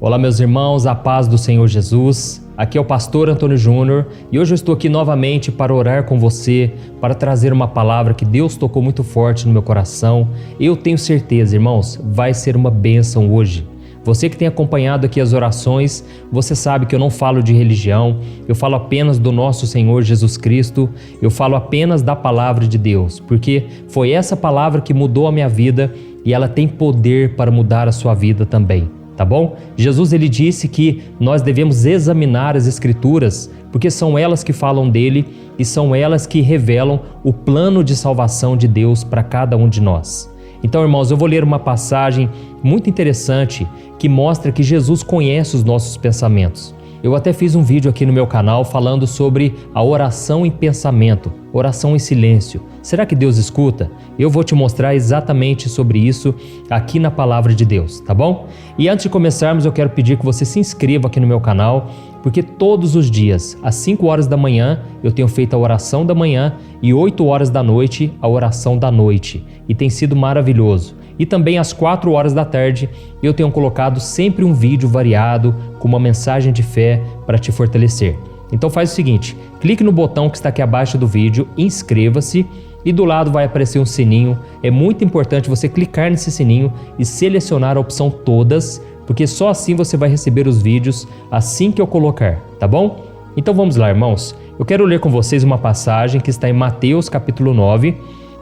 Olá meus irmãos, a paz do Senhor Jesus. Aqui é o pastor Antônio Júnior e hoje eu estou aqui novamente para orar com você, para trazer uma palavra que Deus tocou muito forte no meu coração. Eu tenho certeza, irmãos, vai ser uma bênção hoje. Você que tem acompanhado aqui as orações, você sabe que eu não falo de religião, eu falo apenas do nosso Senhor Jesus Cristo, eu falo apenas da palavra de Deus, porque foi essa palavra que mudou a minha vida e ela tem poder para mudar a sua vida também. Tá bom? Jesus ele disse que nós devemos examinar as Escrituras, porque são elas que falam dele e são elas que revelam o plano de salvação de Deus para cada um de nós. Então, irmãos, eu vou ler uma passagem muito interessante que mostra que Jesus conhece os nossos pensamentos. Eu até fiz um vídeo aqui no meu canal falando sobre a oração em pensamento, oração em silêncio. Será que Deus escuta? Eu vou te mostrar exatamente sobre isso aqui na Palavra de Deus, tá bom? E antes de começarmos, eu quero pedir que você se inscreva aqui no meu canal, porque todos os dias, às 5 horas da manhã, eu tenho feito a oração da manhã e 8 horas da noite, a oração da noite. E tem sido maravilhoso. E também às 4 horas da tarde eu tenho colocado sempre um vídeo variado com uma mensagem de fé para te fortalecer. Então faz o seguinte, clique no botão que está aqui abaixo do vídeo, inscreva-se e do lado vai aparecer um sininho. É muito importante você clicar nesse sininho e selecionar a opção todas, porque só assim você vai receber os vídeos assim que eu colocar, tá bom? Então vamos lá, irmãos. Eu quero ler com vocês uma passagem que está em Mateus capítulo 9,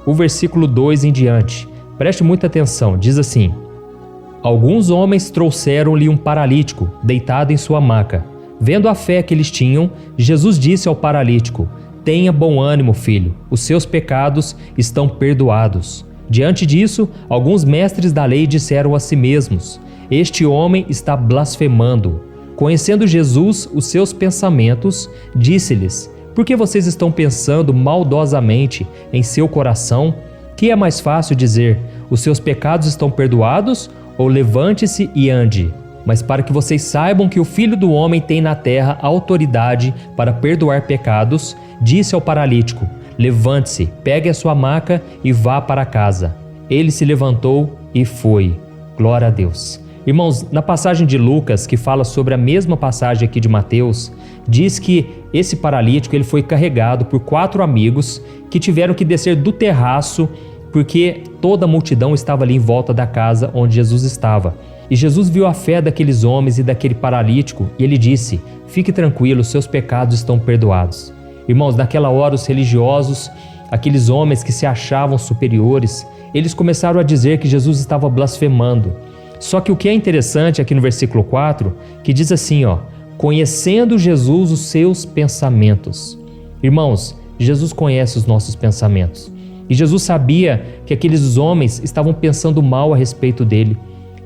o versículo 2 em diante. Preste muita atenção, diz assim: Alguns homens trouxeram-lhe um paralítico, deitado em sua maca. Vendo a fé que eles tinham, Jesus disse ao paralítico: Tenha bom ânimo, filho, os seus pecados estão perdoados. Diante disso, alguns mestres da lei disseram a si mesmos: Este homem está blasfemando. Conhecendo Jesus os seus pensamentos, disse-lhes: Por que vocês estão pensando maldosamente em seu coração? Que é mais fácil dizer, os seus pecados estão perdoados, ou levante-se e ande? Mas para que vocês saibam que o Filho do Homem tem na terra autoridade para perdoar pecados, disse ao paralítico, levante-se, pegue a sua maca e vá para casa. Ele se levantou e foi. Glória a Deus. Irmãos, na passagem de Lucas, que fala sobre a mesma passagem aqui de Mateus, diz que esse paralítico ele foi carregado por 4 amigos que tiveram que descer do terraço porque toda a multidão estava ali em volta da casa onde Jesus estava. E Jesus viu a fé daqueles homens e daquele paralítico e ele disse, fique tranquilo, seus pecados estão perdoados. Irmãos, naquela hora os religiosos, aqueles homens que se achavam superiores, eles começaram a dizer que Jesus estava blasfemando. Só que o que é interessante aqui no versículo 4, que diz assim, conhecendo Jesus os seus pensamentos. Irmãos, Jesus conhece os nossos pensamentos. E Jesus sabia que aqueles homens estavam pensando mal a respeito dele.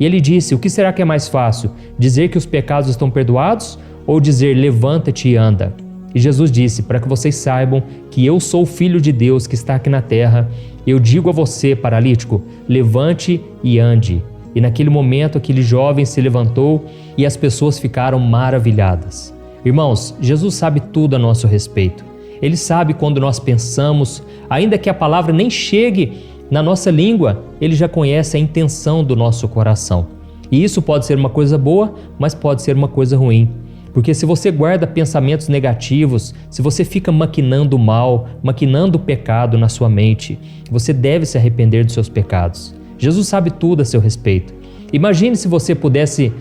E ele disse, o que será que é mais fácil? Dizer que os pecados estão perdoados ou dizer levanta-te e anda? E Jesus disse, para que vocês saibam que eu sou o Filho de Deus que está aqui na terra, eu digo a você, paralítico, levante e ande. E naquele momento aquele jovem se levantou e as pessoas ficaram maravilhadas. Irmãos, Jesus sabe tudo a nosso respeito. Ele sabe quando nós pensamos, ainda que a palavra nem chegue na nossa língua, Ele já conhece a intenção do nosso coração. E isso pode ser uma coisa boa, mas pode ser uma coisa ruim. Porque se você guarda pensamentos negativos, se você fica maquinando o mal, maquinando o pecado na sua mente, você deve se arrepender dos seus pecados. Jesus sabe tudo a seu respeito. Imagine se você pudesse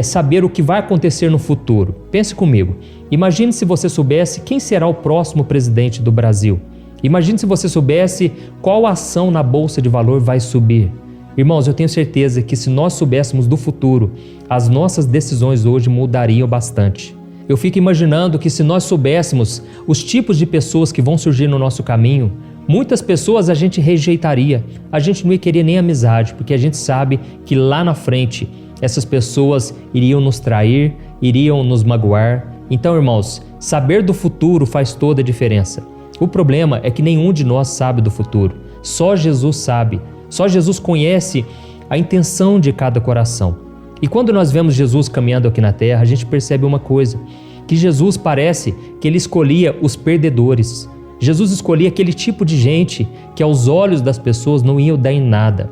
saber o que vai acontecer no futuro. Pense comigo. Imagine se você soubesse quem será o próximo presidente do Brasil. Imagine se você soubesse qual ação na Bolsa de Valor vai subir. Irmãos, eu tenho certeza que se nós soubéssemos do futuro, as nossas decisões hoje mudariam bastante. Eu fico imaginando que se nós soubéssemos os tipos de pessoas que vão surgir no nosso caminho, muitas pessoas a gente rejeitaria, a gente não ia querer nem amizade, porque a gente sabe que lá na frente essas pessoas iriam nos trair, iriam nos magoar. Então, irmãos, saber do futuro faz toda a diferença. O problema é que nenhum de nós sabe do futuro, só Jesus sabe, só Jesus conhece a intenção de cada coração. E quando nós vemos Jesus caminhando aqui na terra, a gente percebe uma coisa, que Jesus parece que ele escolhia os perdedores. Jesus escolhia aquele tipo de gente que aos olhos das pessoas não iam dar em nada.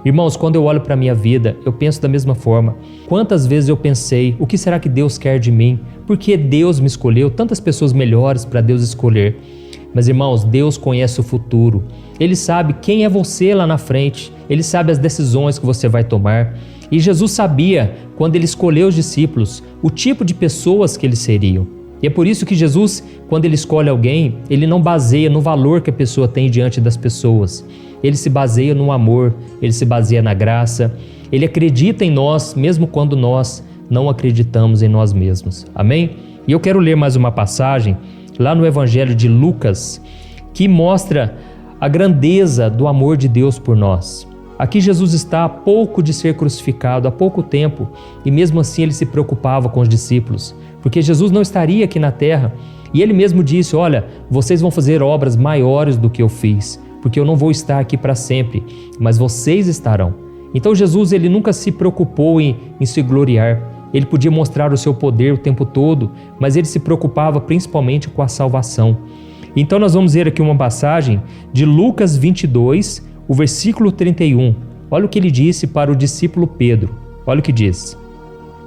Irmãos, quando eu olho para a minha vida, eu penso da mesma forma. Quantas vezes eu pensei, o que será que Deus quer de mim? Por que Deus me escolheu? Tantas pessoas melhores para Deus escolher. Mas irmãos, Deus conhece o futuro. Ele sabe quem é você lá na frente. Ele sabe as decisões que você vai tomar. E Jesus sabia, quando Ele escolheu os discípulos, o tipo de pessoas que eles seriam. E é por isso que Jesus, quando Ele escolhe alguém, Ele não baseia no valor que a pessoa tem diante das pessoas. Ele se baseia no amor, Ele se baseia na graça. Ele acredita em nós, mesmo quando nós não acreditamos em nós mesmos. Amém? E eu quero ler mais uma passagem lá no Evangelho de Lucas, que mostra a grandeza do amor de Deus por nós. Aqui Jesus está há pouco de ser crucificado, há pouco tempo, e mesmo assim Ele se preocupava com os discípulos, porque Jesus não estaria aqui na terra. E Ele mesmo disse, olha, vocês vão fazer obras maiores do que eu fiz, porque eu não vou estar aqui para sempre, mas vocês estarão. Então Jesus, Ele nunca se preocupou em se gloriar. Ele podia mostrar o seu poder o tempo todo, mas Ele se preocupava principalmente com a salvação. Então nós vamos ver aqui uma passagem de Lucas 22, o versículo 31. Olha o que Ele disse para o discípulo Pedro. Olha o que diz.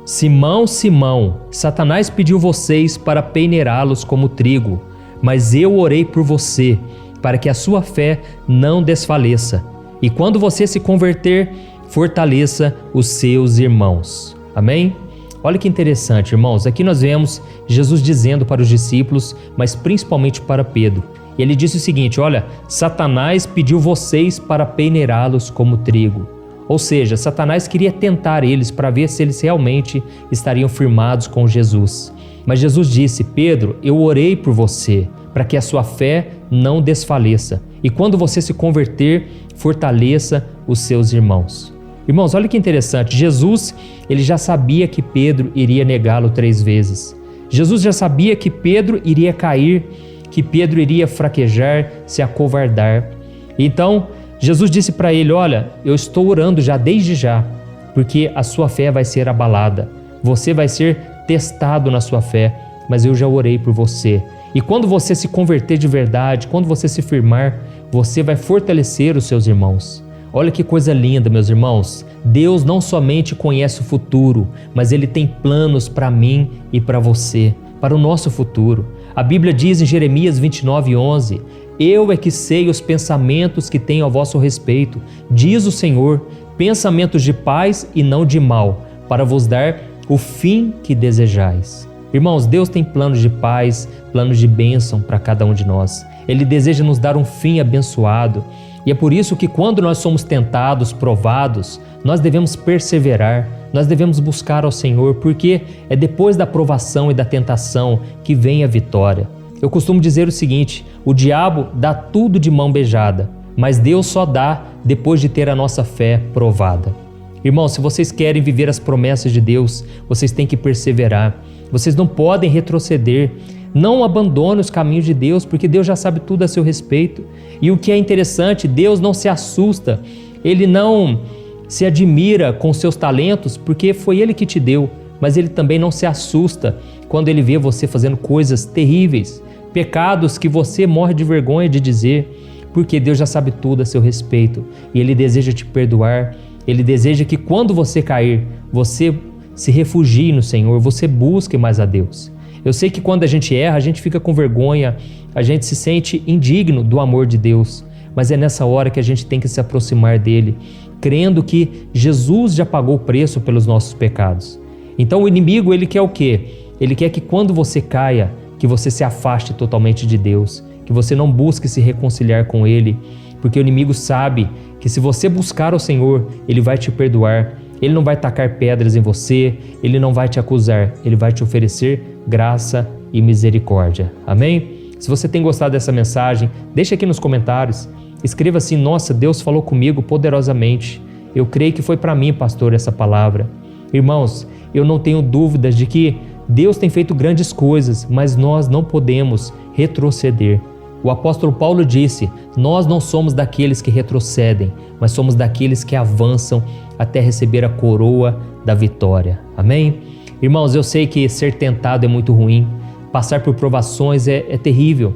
Simão, Simão, Satanás pediu vocês para peneirá-los como trigo, mas eu orei por você, para que a sua fé não desfaleça. E quando você se converter, fortaleça os seus irmãos. Amém? Olha que interessante, irmãos. Aqui nós vemos Jesus dizendo para os discípulos, mas principalmente para Pedro. Ele disse o seguinte, olha, Satanás pediu vocês para peneirá-los como trigo. Ou seja, Satanás queria tentar eles para ver se eles realmente estariam firmados com Jesus. Mas Jesus disse, Pedro, eu orei por você, para que a sua fé não desfaleça. E quando você se converter, fortaleça os seus irmãos. Irmãos, olha que interessante. Jesus, ele já sabia que Pedro iria negá-lo 3 vezes. Jesus já sabia que Pedro iria cair, que Pedro iria fraquejar, se acovardar. Então, Jesus disse para ele, olha, eu estou orando já desde já, porque a sua fé vai ser abalada. Você vai ser testado na sua fé, mas eu já orei por você. E quando você se converter de verdade, quando você se firmar, você vai fortalecer os seus irmãos. Olha que coisa linda, meus irmãos. Deus não somente conhece o futuro, mas Ele tem planos para mim e para você, para o nosso futuro. A Bíblia diz em Jeremias 29:11, eu é que sei os pensamentos que tenho a vosso respeito, diz o Senhor, pensamentos de paz e não de mal, para vos dar o fim que desejais. Irmãos, Deus tem planos de paz, planos de bênção para cada um de nós. Ele deseja nos dar um fim abençoado. E é por isso que quando nós somos tentados, provados, nós devemos perseverar, nós devemos buscar ao Senhor, porque é depois da provação e da tentação que vem a vitória. Eu costumo dizer o seguinte, o diabo dá tudo de mão beijada, mas Deus só dá depois de ter a nossa fé provada. Irmãos, se vocês querem viver as promessas de Deus, vocês têm que perseverar. Vocês não podem retroceder. Não abandone os caminhos de Deus, porque Deus já sabe tudo a seu respeito. E o que é interessante, Deus não se assusta, Ele não se admira com seus talentos, porque foi Ele que te deu, mas Ele também não se assusta quando Ele vê você fazendo coisas terríveis, pecados que você morre de vergonha de dizer, porque Deus já sabe tudo a seu respeito e Ele deseja te perdoar. Ele deseja que quando você cair, você se refugie no Senhor, você busque mais a Deus. Eu sei que quando a gente erra, a gente fica com vergonha, a gente se sente indigno do amor de Deus, mas é nessa hora que a gente tem que se aproximar dele, crendo que Jesus já pagou o preço pelos nossos pecados. Então o inimigo, ele quer o quê? Ele quer que quando você caia, que você se afaste totalmente de Deus, que você não busque se reconciliar com Ele, porque o inimigo sabe que se você buscar o Senhor, Ele vai te perdoar, Ele não vai tacar pedras em você, Ele não vai te acusar, Ele vai te oferecer graça e misericórdia. Amém? Se você tem gostado dessa mensagem, deixa aqui nos comentários, escreva assim, nossa, Deus falou comigo poderosamente, eu creio que foi para mim, pastor, essa palavra. Irmãos, eu não tenho dúvidas de que Deus tem feito grandes coisas, mas nós não podemos retroceder. O apóstolo Paulo disse, nós não somos daqueles que retrocedem, mas somos daqueles que avançam até receber a coroa da vitória. Amém? Irmãos, eu sei que ser tentado é muito ruim, passar por provações é terrível,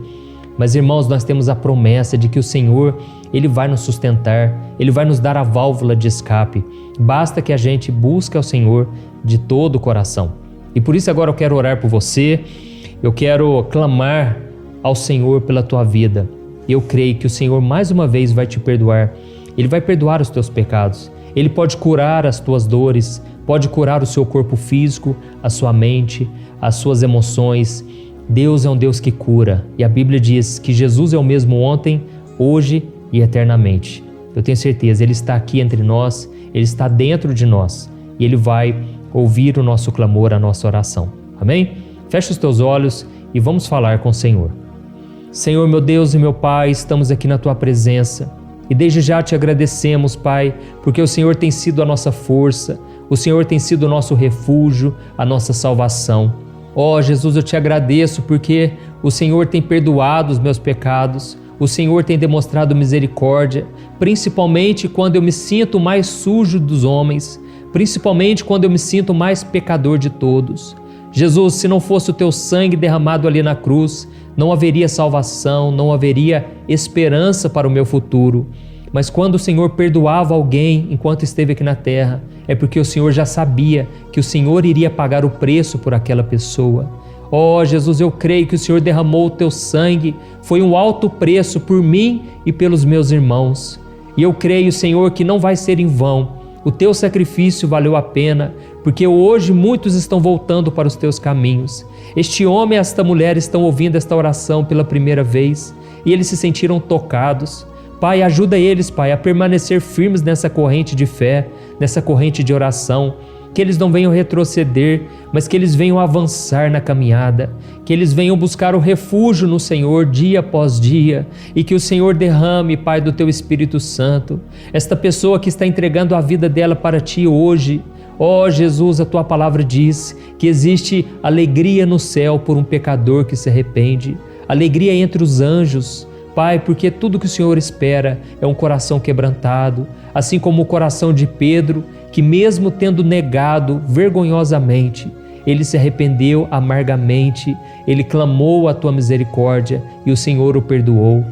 mas irmãos, nós temos a promessa de que o Senhor, Ele vai nos sustentar, Ele vai nos dar a válvula de escape. Basta que a gente busque ao Senhor de todo o coração. E por isso agora eu quero orar por você, eu quero clamar ao Senhor pela tua vida. Eu creio que o Senhor mais uma vez vai te perdoar. Ele vai perdoar os teus pecados. Ele pode curar as tuas dores, pode curar o seu corpo físico, a sua mente, as suas emoções. Deus é um Deus que cura. E a Bíblia diz que Jesus é o mesmo ontem, hoje e eternamente. Eu tenho certeza, Ele está aqui entre nós, Ele está dentro de nós e Ele vai ouvir o nosso clamor, a nossa oração. Amém? Fecha os teus olhos e vamos falar com o Senhor. Senhor, meu Deus e meu Pai, estamos aqui na Tua presença e desde já te agradecemos, Pai, porque o Senhor tem sido a nossa força, o Senhor tem sido o nosso refúgio, a nossa salvação. Ó Jesus, eu te agradeço porque o Senhor tem perdoado os meus pecados, o Senhor tem demonstrado misericórdia, principalmente quando eu me sinto mais sujo dos homens, principalmente quando eu me sinto mais pecador de todos. Jesus, se não fosse o teu sangue derramado ali na cruz, não haveria salvação, não haveria esperança para o meu futuro. Mas quando o Senhor perdoava alguém enquanto esteve aqui na terra, é porque o Senhor já sabia que o Senhor iria pagar o preço por aquela pessoa. Ó Jesus, eu creio que o Senhor derramou o teu sangue, foi um alto preço por mim e pelos meus irmãos. E eu creio, Senhor, que não vai ser em vão. O teu sacrifício valeu a pena, porque hoje muitos estão voltando para os teus caminhos. Este homem e esta mulher estão ouvindo esta oração pela primeira vez e eles se sentiram tocados. Pai, ajuda eles, Pai, a permanecer firmes nessa corrente de fé, nessa corrente de oração, que eles não venham retroceder, mas que eles venham avançar na caminhada, que eles venham buscar o refúgio no Senhor dia após dia e que o Senhor derrame, Pai, do Teu Espírito Santo. Esta pessoa que está entregando a vida dela para Ti hoje, ó Jesus, a Tua palavra diz que existe alegria no céu por um pecador que se arrepende, alegria entre os anjos, Pai, porque tudo que o Senhor espera é um coração quebrantado, assim como o coração de Pedro, que mesmo tendo negado vergonhosamente, ele se arrependeu amargamente, ele clamou a Tua misericórdia e o Senhor o perdoou.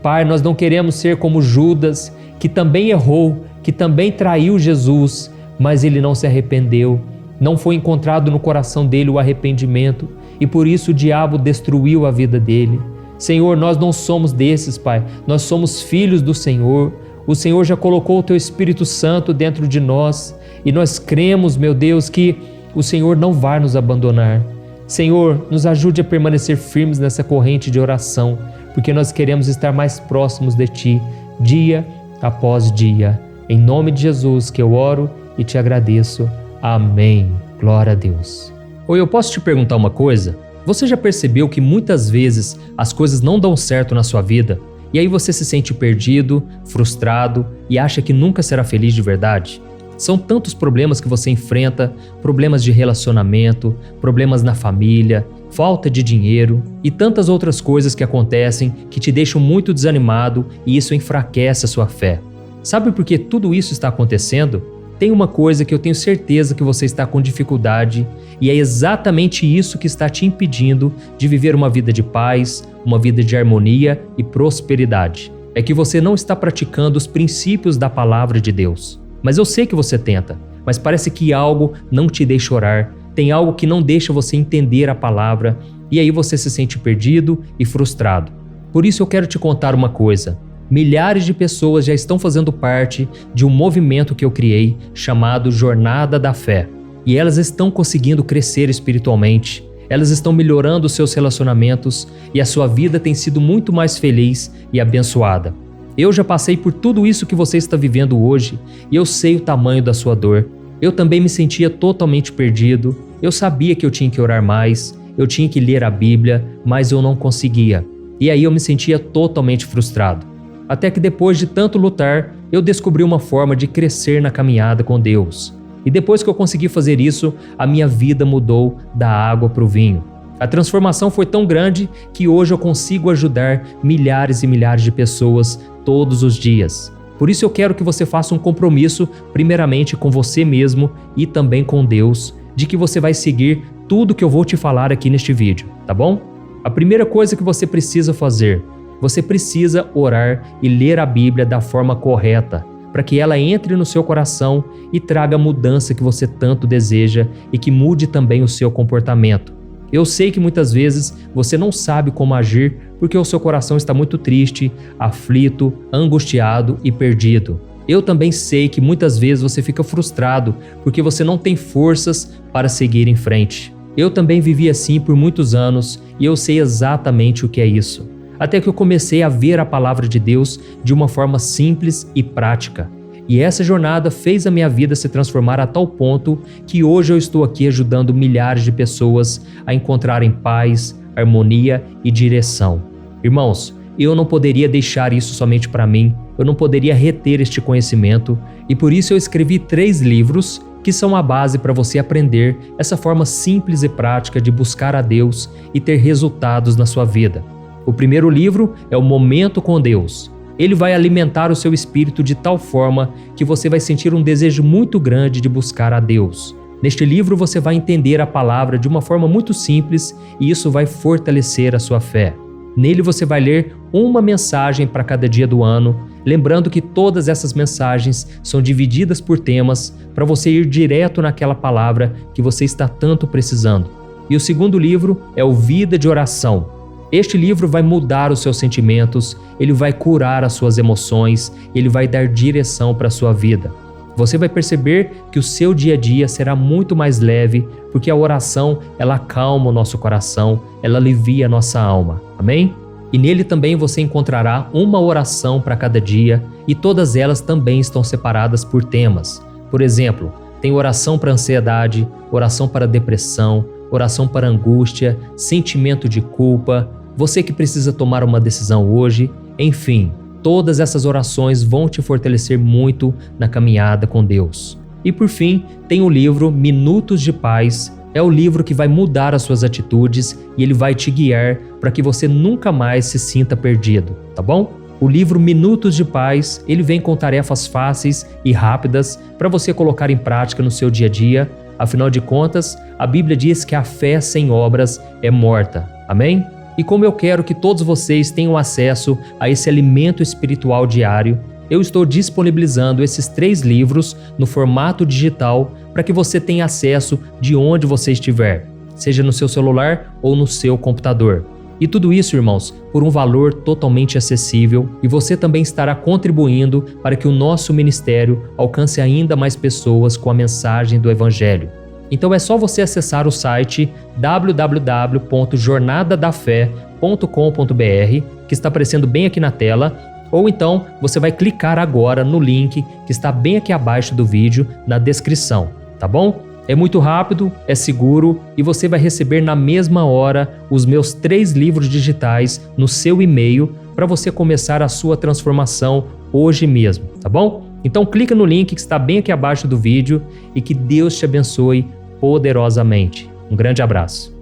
Pai, nós não queremos ser como Judas, que também errou, que também traiu Jesus, mas ele não se arrependeu, não foi encontrado no coração dele o arrependimento e por isso o diabo destruiu a vida dele. Senhor, nós não somos desses, Pai, nós somos filhos do Senhor. O Senhor já colocou o Teu Espírito Santo dentro de nós e nós cremos, meu Deus, que o Senhor não vai nos abandonar. Senhor, nos ajude a permanecer firmes nessa corrente de oração, porque nós queremos estar mais próximos de Ti, dia após dia. Em nome de Jesus que eu oro e te agradeço. Amém. Glória a Deus. Oi, eu posso te perguntar uma coisa? Você já percebeu que muitas vezes as coisas não dão certo na sua vida e aí você se sente perdido, frustrado e acha que nunca será feliz de verdade? São tantos problemas que você enfrenta, problemas de relacionamento, problemas na família, falta de dinheiro e tantas outras coisas que acontecem que te deixam muito desanimado e isso enfraquece a sua fé. Sabe por que tudo isso está acontecendo? Tem uma coisa que eu tenho certeza que você está com dificuldade e é exatamente isso que está te impedindo de viver uma vida de paz, uma vida de harmonia e prosperidade. É que você não está praticando os princípios da palavra de Deus. Mas eu sei que você tenta, mas parece que algo não te deixa orar, tem algo que não deixa você entender a palavra e aí você se sente perdido e frustrado. Por isso eu quero te contar uma coisa. Milhares de pessoas já estão fazendo parte de um movimento que eu criei chamado Jornada da Fé. E elas estão conseguindo crescer espiritualmente, elas estão melhorando seus relacionamentos e a sua vida tem sido muito mais feliz e abençoada. Eu já passei por tudo isso que você está vivendo hoje e eu sei o tamanho da sua dor. Eu também me sentia totalmente perdido, eu sabia que eu tinha que orar mais, eu tinha que ler a Bíblia, mas eu não conseguia. E aí eu me sentia totalmente frustrado. Até que depois de tanto lutar, eu descobri uma forma de crescer na caminhada com Deus. E depois que eu consegui fazer isso, a minha vida mudou da água para o vinho. A transformação foi tão grande que hoje eu consigo ajudar milhares e milhares de pessoas todos os dias. Por isso eu quero que você faça um compromisso, primeiramente com você mesmo e também com Deus, de que você vai seguir tudo que eu vou te falar aqui neste vídeo, tá bom? A primeira coisa que você precisa fazer Você precisa orar e ler a Bíblia da forma correta, para que ela entre no seu coração e traga a mudança que você tanto deseja e que mude também o seu comportamento. Eu sei que muitas vezes você não sabe como agir porque o seu coração está muito triste, aflito, angustiado e perdido. Eu também sei que muitas vezes você fica frustrado porque você não tem forças para seguir em frente. Eu também vivi assim por muitos anos e eu sei exatamente o que é isso. Até que eu comecei a ver a palavra de Deus de uma forma simples e prática. E essa jornada fez a minha vida se transformar a tal ponto que hoje eu estou aqui ajudando milhares de pessoas a encontrarem paz, harmonia e direção. Irmãos, eu não poderia deixar isso somente para mim, eu não poderia reter este conhecimento e por isso eu escrevi 3 livros que são a base para você aprender essa forma simples e prática de buscar a Deus e ter resultados na sua vida. O primeiro livro é o Momento com Deus. Ele vai alimentar o seu espírito de tal forma que você vai sentir um desejo muito grande de buscar a Deus. Neste livro você vai entender a palavra de uma forma muito simples e isso vai fortalecer a sua fé. Nele você vai ler uma mensagem para cada dia do ano, lembrando que todas essas mensagens são divididas por temas para você ir direto naquela palavra que você está tanto precisando. E o segundo livro é o Vida de Oração. Este livro vai mudar os seus sentimentos, ele vai curar as suas emoções, ele vai dar direção para a sua vida. Você vai perceber que o seu dia a dia será muito mais leve, porque a oração, ela acalma o nosso coração, ela alivia a nossa alma. Amém? E nele também você encontrará uma oração para cada dia e todas elas também estão separadas por temas. Por exemplo, tem oração para ansiedade, oração para depressão, oração para angústia, sentimento de culpa, você que precisa tomar uma decisão hoje, enfim, todas essas orações vão te fortalecer muito na caminhada com Deus. E por fim, tem o livro Minutos de Paz, é o livro que vai mudar as suas atitudes e ele vai te guiar para que você nunca mais se sinta perdido, tá bom? O livro Minutos de Paz, ele vem com tarefas fáceis e rápidas para você colocar em prática no seu dia a dia. Afinal de contas, a Bíblia diz que a fé sem obras é morta. Amém? E como eu quero que todos vocês tenham acesso a esse alimento espiritual diário, eu estou disponibilizando esses 3 livros no formato digital para que você tenha acesso de onde você estiver, seja no seu celular ou no seu computador. E tudo isso, irmãos, por um valor totalmente acessível e você também estará contribuindo para que o nosso ministério alcance ainda mais pessoas com a mensagem do Evangelho. Então é só você acessar o site www.jornadadafé.com.br, que está aparecendo bem aqui na tela, ou então você vai clicar agora no link que está bem aqui abaixo do vídeo, na descrição, tá bom? É muito rápido, é seguro e você vai receber na mesma hora os meus 3 livros digitais no seu e-mail para você começar a sua transformação hoje mesmo, tá bom? Então clica no link que está bem aqui abaixo do vídeo e que Deus te abençoe poderosamente. Um grande abraço.